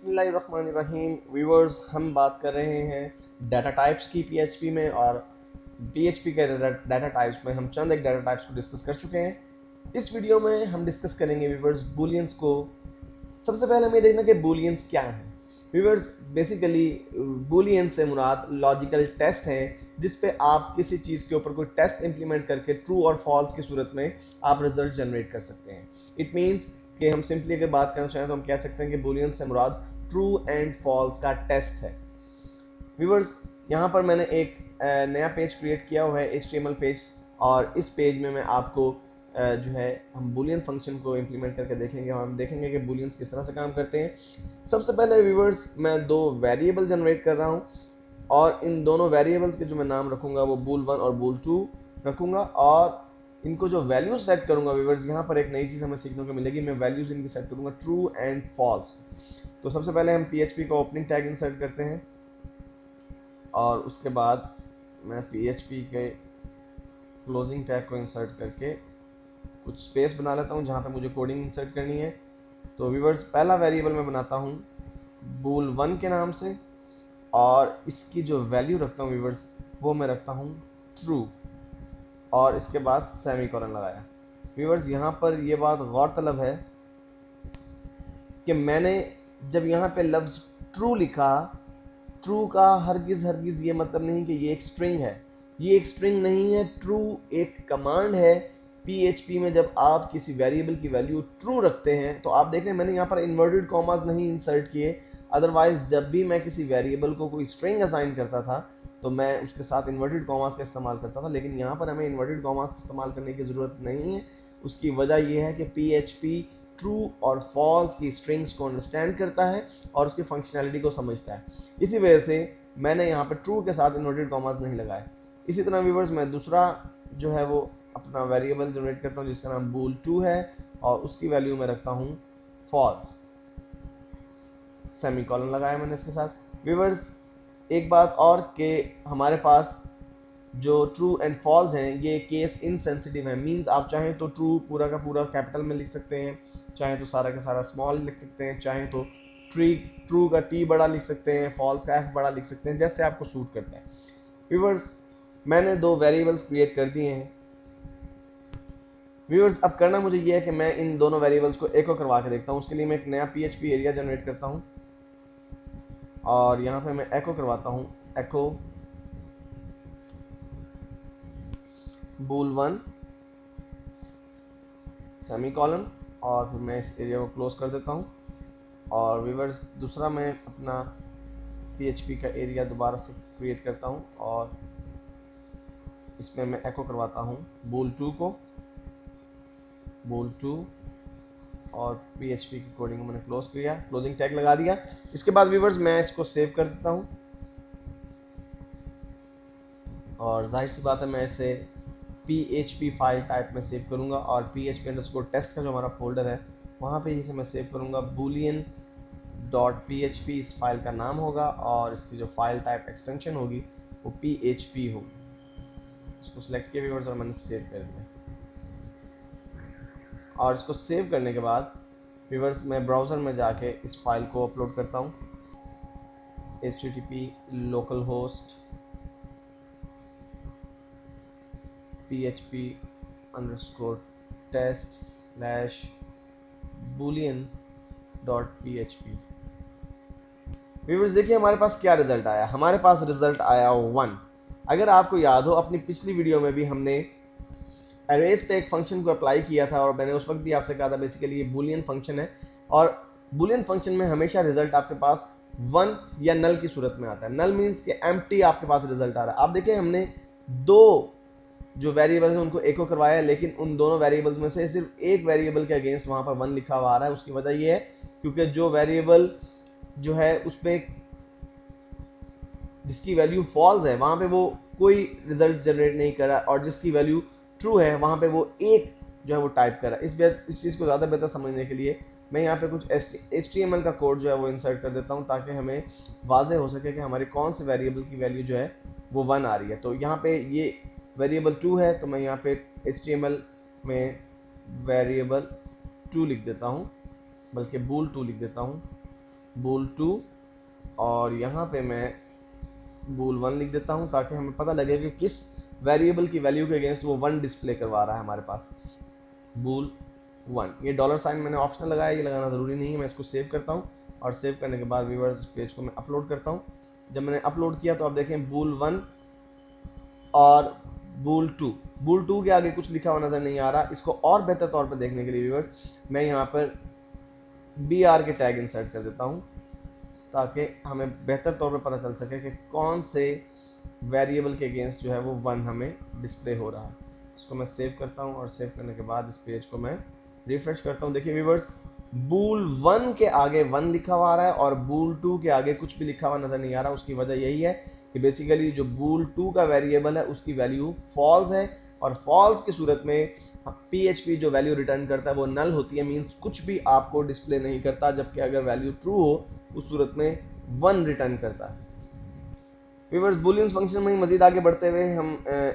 बिस्मिल्लाहिर्रहमानिर्रहीम। व्यूअर्स, हम बात कर रहे हैं डाटा टाइप्स की पीएचपी में, और पीएचपी के डाटा टाइप्स में हम चंद एक डाटा टाइप्स को डिस्कस कर चुके हैं। इस वीडियो में हम डिस्कस करेंगे व्यूअर्स बूलियंस को। सबसे पहले हमें देखना कि बूलियंस क्या हैं। व्यूअर्स, बेसिकली बूलियंस से मुराद लॉजिकल टेस्ट हैं जिस पे आप किसी चीज़ के ऊपर कोई टेस्ट इंप्लीमेंट करके ट्रू और फॉल्स की सूरत में आप रिजल्ट जनरेट कर सकते हैं। इट मीन्स कि हम सिंपली अगर बात करना चाहें तो हम कह सकते हैं कि बूलियन से मुराद ट्रू एंड फॉल्स का टेस्ट है। व्यूअर्स, यहाँ पर मैंने एक नया पेज क्रिएट किया हुआ है, HTML पेज, और इस पेज में मैं आपको जो है हम बूलियन फंक्शन को इम्प्लीमेंट करके देखेंगे और हम देखेंगे कि बूलियंस किस तरह से काम करते हैं। सबसे पहले व्यूअर्स, मैं दो वेरिएबल जनरेट कर रहा हूँ और इन दोनों वेरिएबल्स के जो मैं नाम रखूँगा वो bool1 और bool2 रखूँगा, और इनको जो वैल्यूज सेट करूंगा व्यूअर्स, यहाँ पर एक नई चीज़ हमें सीखने को मिलेगी। मैं वैल्यूज इनकी सेट करूंगा ट्रू एंड फॉल्स। तो सबसे पहले हम PHP का ओपनिंग टैग इंसर्ट करते हैं और उसके बाद मैं PHP के क्लोजिंग टैग को इंसर्ट करके कुछ स्पेस बना लेता हूँ जहाँ पे मुझे कोडिंग इंसर्ट करनी है। तो व्यूअर्स, पहला वेरिएबल मैं बनाता हूँ bool1 के नाम से, और इसकी जो वैल्यू रखता हूँ व्यूअर्स वो मैं रखता हूँ ट्रू, और इसके बाद सेमीकोलन लगाया। व्यूअर्स, यहाँ पर ये बात गौरतलब है कि मैंने जब यहाँ पे लफ्ज़ ट्रू लिखा, ट्रू का हरगिज़ ये मतलब नहीं कि ये एक स्ट्रिंग है। ये एक स्ट्रिंग नहीं है, ट्रू एक कमांड है। PHP में जब आप किसी वेरिएबल की वैल्यू ट्रू रखते हैं तो आप देख रहे हैं मैंने यहाँ पर इन्वर्टेड कॉमास नहीं इंसर्ट किए। अदरवाइज जब भी मैं किसी वेरिएबल को कोई स्ट्रिंग असाइन करता था तो मैं उसके साथ इन्वर्टेड कॉमास का इस्तेमाल करता था, लेकिन यहाँ पर हमें इन्वर्टेड कॉमास इस्तेमाल करने की ज़रूरत नहीं है। उसकी वजह यह है कि PHP ट्रू और फॉल्स की स्ट्रिंग्स को अंडरस्टैंड करता है और उसकी फंक्शनैलिटी को समझता है। इसी वजह से मैंने यहाँ पर ट्रू के साथ इन्वर्टेड कॉमास नहीं लगाए। इसी तरह व्यूअर्स, मैं दूसरा जो है वो अपना वेरिएबल जनरेट करता हूँ जिसका नाम bool2 है, और उसकी वैल्यू मैं रखता हूँ फॉल्स। सेमीकोलन लगाया मैंने इसके साथ। व्यूअर्स, एक बात और कि हमारे पास जो ट्रू एंड फॉल्स हैं ये केस इनसेंसिटिव है। मींस आप चाहें तो ट्रू पूरा का पूरा कैपिटल में लिख सकते हैं, चाहें तो सारा का सारा स्मॉल लिख सकते हैं, चाहें तो ट्रू का T बड़ा लिख सकते हैं, फॉल्स का F बड़ा लिख सकते हैं, जैसे आपको सूट करता है। व्यूअर्स, मैंने दो वेरिएबल्स क्रिएट कर दिए हैं। व्यूअर्स, अब करना मुझे ये है कि मैं इन दोनों वेरिएबल्स को एको करवा के देखता हूँ। उसके लिए मैं एक नया PHP एरिया जनरेट करता हूँ और यहाँ पे मैं एको करवाता हूँ, एको bool1 सेमीकोलन, और फिर मैं इस एरिया को क्लोज कर देता हूँ। और व्यूअर्स, दूसरा मैं अपना PHP का एरिया दोबारा से क्रिएट करता हूँ और इसमें मैं एको करवाता हूँ bool2 को, bool2, और PHP की कोडिंग को मैंने क्लोज किया, क्लोजिंग टैग लगा दिया। इसके बाद व्यूअर्स मैं इसको सेव कर देता हूँ और जाहिर सी बात है मैं इसे PHP फाइल टाइप में सेव करूँगा, और PHP_test का जो हमारा फोल्डर है वहाँ पे इसे मैं सेव करूँगा। boolean.php इस फाइल का नाम होगा और इसकी जो फाइल टाइप एक्सटेंशन होगी वो PHP होगी। इसको सिलेक्ट किया व्यूअर्स और मैंने सेव कर दिया, और इसको सेव करने के बाद व्यूअर्स मैं ब्राउज़र में जाके इस फाइल को अपलोड करता हूँ। http localhost php_test/boolean.php। व्यूअर्स, देखिए हमारे पास क्या रिजल्ट आया। हमारे पास रिजल्ट आया 1। अगर आपको याद हो, अपनी पिछली वीडियो में भी हमने अरेज पे एक फंक्शन को अप्लाई किया था और मैंने उस वक्त भी आपसे कहा था बेसिकली ये बूलियन फंक्शन है, और बूलियन फंक्शन में हमेशा रिजल्ट आपके पास 1 या नल की सूरत में आता है। नल मीन्स कि एम्प्टी आपके पास रिजल्ट आ रहा है। आप देखें, हमने दो जो वेरिएबल्स हैं उनको एको करवाया, लेकिन उन दोनों वेरिएबल्स में से सिर्फ एक वेरिएबल के अगेंस्ट वहां पर 1 लिखा हुआ आ रहा है। उसकी वजह यह है क्योंकि जो वेरिएबल जो है उसमें जिसकी वैल्यू फॉल्स है वहां पे वो कोई रिजल्ट जनरेट नहीं कर रहा, और जिसकी वैल्यू ट्रू है वहां पे वो एक जो है वो टाइप कर रहा है। इस चीज़ को ज़्यादा बेहतर समझने के लिए मैं यहाँ पे कुछ HTML का कोड जो है वो इंसर्ट कर देता हूँ ताकि हमें वाजे हो सके कि हमारी कौन से वेरिएबल की वैल्यू जो है वो 1 आ रही है। तो यहाँ पे ये वेरिएबल 2 है तो मैं यहाँ पे HTML में वेरिएबल 2 लिख देता हूँ, बल्कि bool2 लिख देता हूँ। bool 2 और यहाँ पे मैं bool 1 लिख देता हूँ ताकि हमें पता लगे कि किस वेरिएबल की वैल्यू के अगेंस्ट वो 1 डिस्प्ले करवा रहा है हमारे पास। bool 1, ये डॉलर साइन मैंने ऑप्शनल लगाया, ये लगाना ज़रूरी नहीं है। मैं इसको सेव करता हूँ और सेव करने के बाद व्यूअर्स पेज को मैं अपलोड करता हूँ। जब मैंने अपलोड किया तो आप देखें bool 1 और bool 2 के आगे कुछ लिखा हुआ नज़र नहीं आ रहा। इसको और बेहतर तौर पर देखने के लिए व्यूअर्स मैं यहाँ पर br के टैग इंसर्ट कर देता हूँ ताकि हमें बेहतर तौर पर पता चल सके कि कौन से वेरिएबल के अगेंस्ट जो है वो 1 हमें डिस्प्ले हो रहा है। इसको मैं सेव करता हूँ और सेव करने के बाद इस पेज को मैं रिफ्रेश करता हूँ। देखिए व्यूअर्स bool 1 के आगे 1 लिखा हुआ आ रहा है और bool 2 के आगे कुछ भी लिखा हुआ नज़र नहीं आ रहा। उसकी वजह यही है कि बेसिकली जो bool 2 का वेरिएबल है उसकी वैल्यू फॉल्स है और फॉल्स की सूरत में PHP जो वैल्यू रिटर्न करता है वो नल होती है, मींस कुछ भी आपको डिस्प्ले नहीं करता, जबकि अगर वैल्यू ट्रू हो उस सूरत में 1 रिटर्न करता है। व्यूअर्स बूलियन फंक्शन में मजीद आगे बढ़ते हुए हम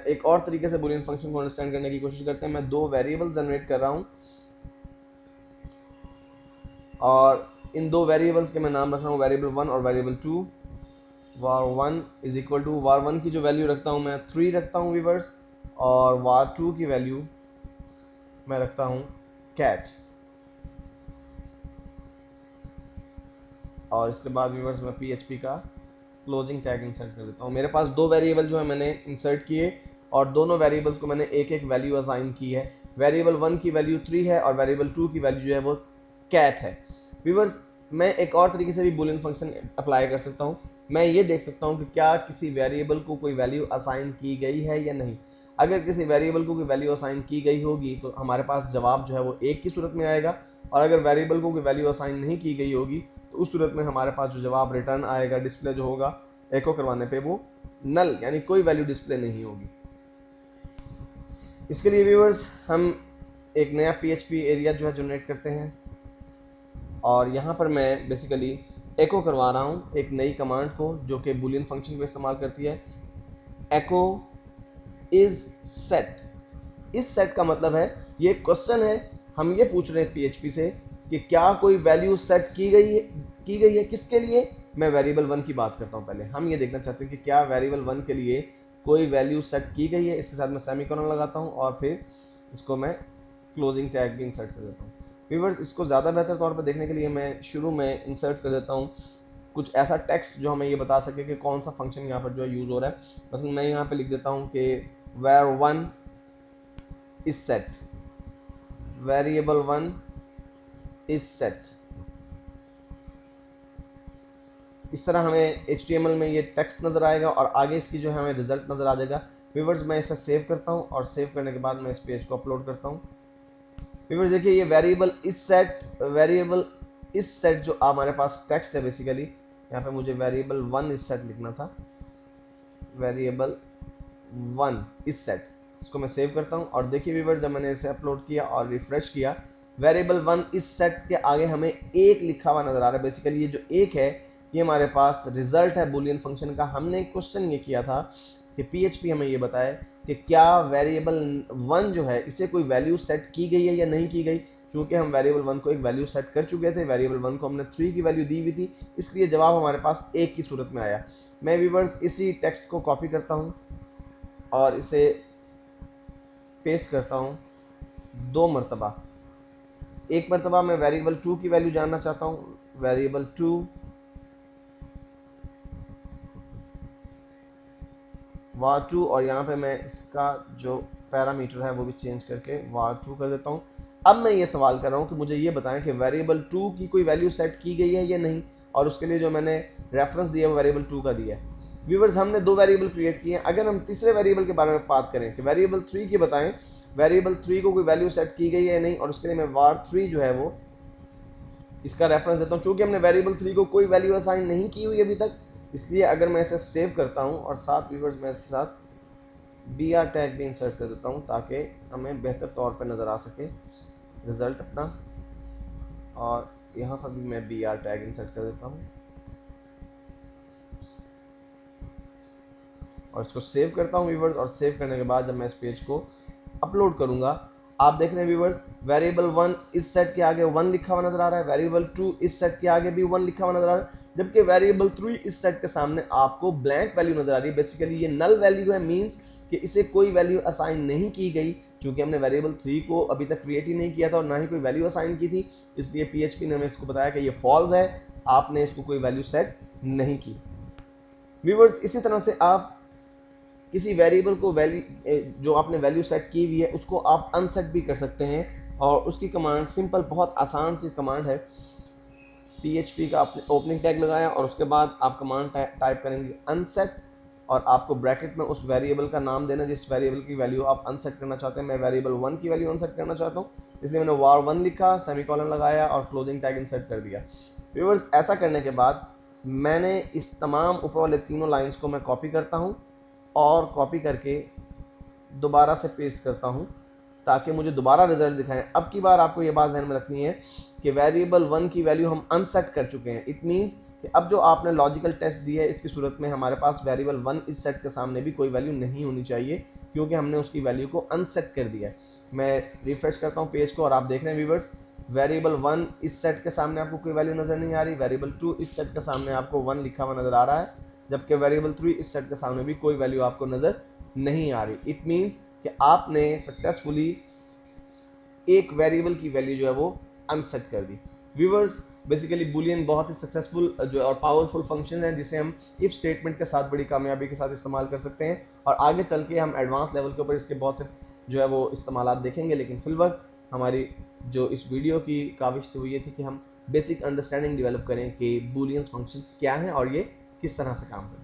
एक और तरीके से बूलियन फंक्शन को अंडरस्टैंड करने की कोशिश करते हैं। मैं दो वेरिएबल जनरेट कर रहा हूं और इन दो वेरिएबल्स के मैं नाम रख रहा हूं वेरिएबल 1 और variable 2। var1 is equal to var1 की जो वैल्यू रखता हूं मैं 3 रखता हूं व्यूअर्स और var2 की वैल्यू मैं रखता हूं cat। और इसके बाद व्यूअर्स मैं PHP का क्लोजिंग टैग इंसर्ट कर देता हूँ। मेरे पास दो वेरिएबल जो है मैंने इंसर्ट किए और दोनों वेरिएबल्स को मैंने एक एक वैल्यू असाइन की है। वेरिएबल 1 की वैल्यू 3 है और वेरिएबल 2 की वैल्यू जो है वो cat है। व्यूअर्स मैं एक और तरीके से भी बूलियन फंक्शन अप्लाई कर सकता हूँ। मैं ये देख सकता हूँ कि क्या किसी वेरिएबल को कोई वैल्यू असाइन की गई है या नहीं। अगर किसी वेरिएबल को कोई वैल्यू असाइन की गई होगी तो हमारे पास जवाब जो है वो 1 की सूरत में आएगा और अगर वेरिएबल को कोई वैल्यू असाइन नहीं की गई होगी तो उस सूरत में हमारे पास जो जवाब रिटर्न आएगा डिस्प्ले जो होगा एको करवाने पे वो नल यानी कोई वैल्यू डिस्प्ले नहीं होगी। इसके लिए व्यूअर्स हम एक नया PHP एरिया जो है जनरेट करते हैं और यहाँ पर मैं बेसिकली एको करवा रहा हूँ एक नई कमांड को जो कि बूलियन फंक्शन को इस्तेमाल करती है। एको इज सेट। इस सेट का मतलब है ये क्वेश्चन है, हम ये पूछ रहे हैं PHP से कि क्या कोई वैल्यू सेट की गई है किसके लिए। मैं वेरिएबल 1 की बात करता हूं। पहले हम ये देखना चाहते हैं कि क्या वेरिएबल 1 के लिए कोई वैल्यू सेट की गई है। इसके साथ मैं सेमीकोलन लगाता हूं और फिर इसको मैं क्लोजिंग टैग भी इंसर्ट कर देता हूं। व्यूअर्स इसको ज़्यादा बेहतर तौर पर देखने के लिए मैं शुरू में इंसर्ट कर देता हूं कुछ ऐसा टेक्स्ट जो हमें ये बता सके कि कौन सा फंक्शन यहाँ पर जो है यूज़ हो रहा है। बस मैं यहाँ पे लिख देता हूँ कि var1 is set, variable 1 is set। इस तरह हमें HTML में ये टेक्स्ट नज़र आएगा और आगे इसकी जो है हमें रिजल्ट नज़र आ जाएगा। व्यूअर्स मैं इसे सेव करता हूँ और सेव करने के बाद मैं इस पेज को अपलोड करता हूँ। व्यूअर्स देखिए ये वेरिएबल इस सेट जो हमारे पास टेक्स्ट है बेसिकली यहाँ पे मुझे वेरिएबल 1 इस सेट लिखना था। वेरिएबल 1 इस सेट, इसको मैं सेव करता हूँ और देखिए व्यूअर्स जब मैंने इसे अपलोड किया और रिफ्रेश किया वेरिएबल 1 इस सेट के आगे हमें 1 लिखा हुआ नजर आ रहा है। बेसिकली ये जो 1 है ये हमारे पास रिजल्ट है बूलियन फंक्शन का। हमने एक क्वेश्चन ये किया था कि PHP हमें ये बताए कि क्या वेरिएबल 1 जो है इसे कोई वैल्यू सेट की गई है या नहीं की गई। चूंकि हम वेरिएबल 1 को एक वैल्यू सेट कर चुके थे, वेरिएबल 1 को हमने 3 की वैल्यू दी हुई थी, इसलिए जवाब हमारे पास 1 की सूरत में आया। मैं व्यूअर्स इसी टेक्स्ट को कॉपी करता हूँ और इसे पेस्ट करता हूँ 2 मरतबा। एक मरतबा मैं वेरिएबल 2 की वैल्यू जानना चाहता हूँ, वेरिएबल 2 var2 और यहाँ पे मैं इसका जो पैरामीटर है वो भी चेंज करके var2 कर देता हूँ। अब मैं ये सवाल कर रहा हूँ कि मुझे ये बताएं कि वेरिएबल 2 की कोई वैल्यू सेट की गई है या नहीं, और उसके लिए जो मैंने रेफरेंस दिया वो वेरिएबल 2 का दिया है। व्यूअर्स हमने 2 वेरिएबल क्रिएट किए हैं। अगर हम तीसरे वेरिएबल के बारे में बात करें कि वेरिएबल 3 की बताएं वेरिएबल 3 को कोई वैल्यू सेट की गई है या नहीं, और उसके लिए मैं var3 जो है वो इसका रेफरेंस देता हूँ। चूंकि हमने वेरिएबल 3 को कोई वैल्यू असाइन नहीं की हुई अभी तक, इसलिए अगर मैं इसे सेव करता हूँ और साथ व्यूअर्स मैं इसके साथ br टैग भी इंसर्ट कर देता हूँ ताकि हमें बेहतर तौर पर नज़र आ सके रिजल्ट अपना, और यहाँ पर भी मैं br टैग इंसर्ट कर देता हूँ और इसको सेव करता हूँ व्यूअर्स। और सेव करने के बाद जब मैं इस पेज को अपलोड करूँगा आप देख रहे हैं व्यूवर्स, वेरिएबल 1 इस सेट के आगे 1 लिखा हुआ नजर आ रहा है, वेरिएबल 2 इस सेट के आगे भी 1 लिखा हुआ नजर आ रहा है, जबकि वेरिएबल 3 इस सेट के सामने आपको ब्लैंक वैल्यू नजर आ रही है। बेसिकली ये नल वैल्यू है, मींस कि इसे कोई वैल्यू असाइन नहीं की गई, क्योंकि हमने वेरिएबल 3 को अभी तक क्रिएट ही नहीं किया था और ना ही कोई वैल्यू असाइन की थी, इसलिए पीएचपी ने हमें इसको बताया कि ये फॉल्स है, आपने इसको कोई वैल्यू सेट नहीं की। व्यूवर्स, इसी तरह से आप किसी वेरिएबल को जो आपने वैल्यू सेट की हुई है उसको आप अनसेट भी कर सकते हैं, और उसकी कमांड सिंपल, बहुत आसान सी कमांड है। PHP का आपने ओपनिंग टैग लगाया और उसके बाद आप कमांड टाइप करेंगे अनसेट, और आपको ब्रैकेट में उस वेरिएबल का नाम देना जिस वेरिएबल की वैल्यू आप अनसेट करना चाहते हैं। मैं वेरिएबल 1 की वैल्यू अनसेट करना चाहता हूँ, इसलिए मैंने var1 लिखा, सेमीकोलन लगाया और क्लोजिंग टैग इंसर्ट कर दिया। व्यूअर्स, ऐसा करने के बाद मैंने इस तमाम ऊपर वाले तीनों लाइंस को मैं कॉपी करता हूँ और कॉपी करके दोबारा से पेस्ट करता हूँ ताकि मुझे दोबारा रिजल्ट दिखाएं। अब की बार आपको ये बात ध्यान में रखनी है कि वेरिएबल 1 की वैल्यू हम अनसेट कर चुके हैं। इट मींस कि अब जो आपने लॉजिकल टेस्ट दी है इसकी सूरत में हमारे पास वेरिएबल 1 इस सेट के सामने भी कोई वैल्यू नहीं होनी चाहिए, क्योंकि हमने उसकी वैल्यू को अनसेट कर दिया है। मैं रिफ्रेश करता हूँ पेज को और आप देख रहे हैं व्यूअर्स, वेरिएबल 1 इस सेट के सामने आपको कोई वैल्यू नजर नहीं आ रही, वेरिएबल 2 इस सेट के सामने आपको 1 लिखा हुआ नजर आ रहा है, जबकि वेरिएबल 3 इस सेट के सामने भी कोई वैल्यू आपको नजर नहीं आ रही। इट मींस कि आपने सक्सेसफुली एक वेरिएबल की वैल्यू जो है वो अनसेट कर दी। व्यूअर्स, बेसिकली बूलियन बहुत ही सक्सेसफुल जो और पावरफुल फंक्शन है जिसे हम इफ स्टेटमेंट के साथ बड़ी कामयाबी के साथ इस्तेमाल कर सकते हैं, और आगे चल के हम एडवांस लेवल के ऊपर इसके बहुत से जो है वो इस्तेमाल देखेंगे। लेकिन फिलवक्त हमारी जो इस वीडियो की काविश थी वो ये थी कि हम बेसिक अंडरस्टैंडिंग डेवलप करें कि बूलियन फंक्शंस क्या हैं और ये किस तरह से काम करते हैं।